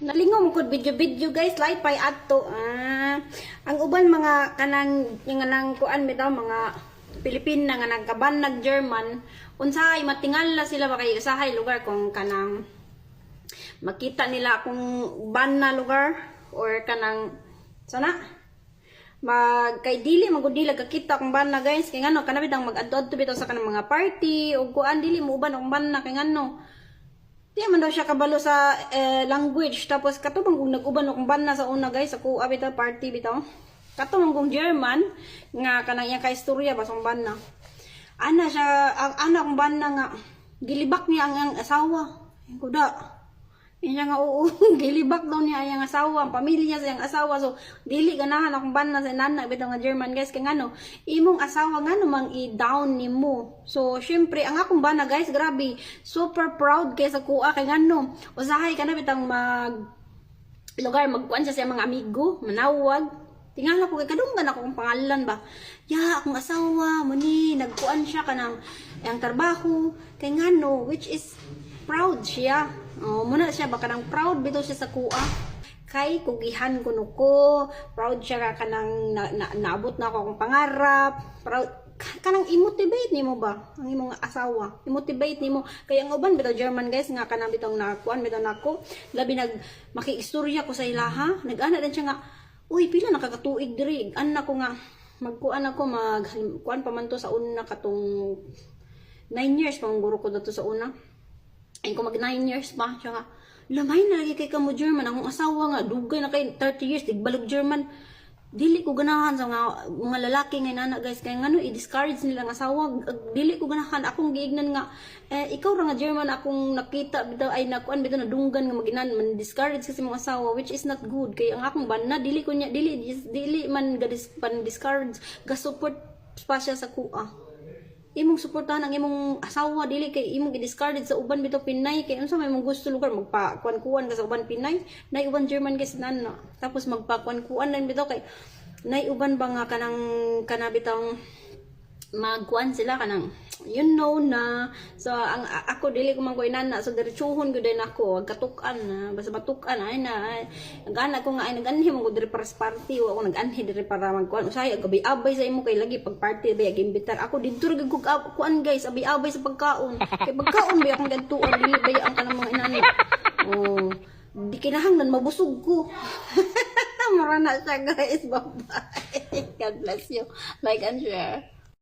Nalingaw mo kod video guys, light pay adto. Ang uban mga kanang yung nang kuan bitaw mga Pilipina nga nagkaban nag German, unsay matingala sila ba kay usahay lugar kung kanang makita nila kung ban na lugar or kanang sana mag kay dili magudila kakita kung ban na guys kay ngano kanabit ang mag-adto bitaw sa kanang mga party o kuan dili mo uban kung ban na kay ngano. Di man daw siya kabalo sa language. Tapos katubang kung nag-uban akong banda sa una guys. Ako abita party bitaw. Katubang kong German. Nga kanang iya ka-istorya basong banda. Ana siya, ang anak kong banda nga. Gilibak niya ang asawa. Yung kuda. Yan siya nga oo. Gilibak daw niya ang asawa. Ang pamilya sa yung asawa. So dili ganahan akong banda sa nana. Bitaw nga German guys. Kaya ngano. Imong asawa nga namang i-down ni mo. So, syempre, ang akong bana guys, grabe, super proud kay sa kuha, kay ngano, usahay ka na bitang lugar, magkuhan siya sa mga amigo, manawag, tingala ko, kay kadunggan ako kung pangalan ba, akong asawa, muni, nagkuhan siya ka ng ang trabaho, kay ngano, which is, proud siya, muna siya, baka nang proud bito siya sa kuha, kay kugihan ko nuko, proud siya ka nang naabot na ako akong pangarap, proud, kanang i-motivate nimo ba ang imong asawa, i-motivate nimo kay ang uban bitaw German guys nga kanang bitong nakuan bitaw nako labi makiistorya ko sa ilaha nag-ana din siya nga uy pila nakakatuig diri ana ko nga magkuan ako magkuan pa man to sa una katong 9 years pang guro ko dato sa una ay ko mag 9 years pa siya nga lamay na lagi kay kamo German akong asawa nga dugay na kay 30 years tigbalog German. Dili ko ganahan sa mga lalaki nga nana guys kay ngano i-discourage nila nga asawa dili ko ganahan akong giignan nga ikaw ra nga German akong nakita bitaw ay nakuan bitaw na dunggan nga maginan man discourage kasi mga asawa which is not good kay ang akong bana dili ko niya dili man pan discourage ga support pa siya sa kuha imong suportahan ang imong asawa dili kay imong i-discourage sa uban bitaw Pinay kay unsa may mong gusto lugar magpakuan-kuan ka sa uban Pinay nay uban German guys nana tapos magpakuan-kuan lang bitaw kay nay uban ba nga kana bitaw magkuan sila kanang you know na so ang ako dili ko man ko inana so diretsuhon gud din ako katukan na basta matukan ay na nagana ko nga ay naganhi mo gud diri para sa party wa ako naganhi diri para magkuan usay abay sa imo kay lagi pag party ba gimbitar ako didto ra gud kuan guys abay sa pagkaon kay pagkaon ba akong gantuan dili ba ang kanang mga inani di kinahanglan mabusog ko mura na siya guys bye bye God bless you like and share.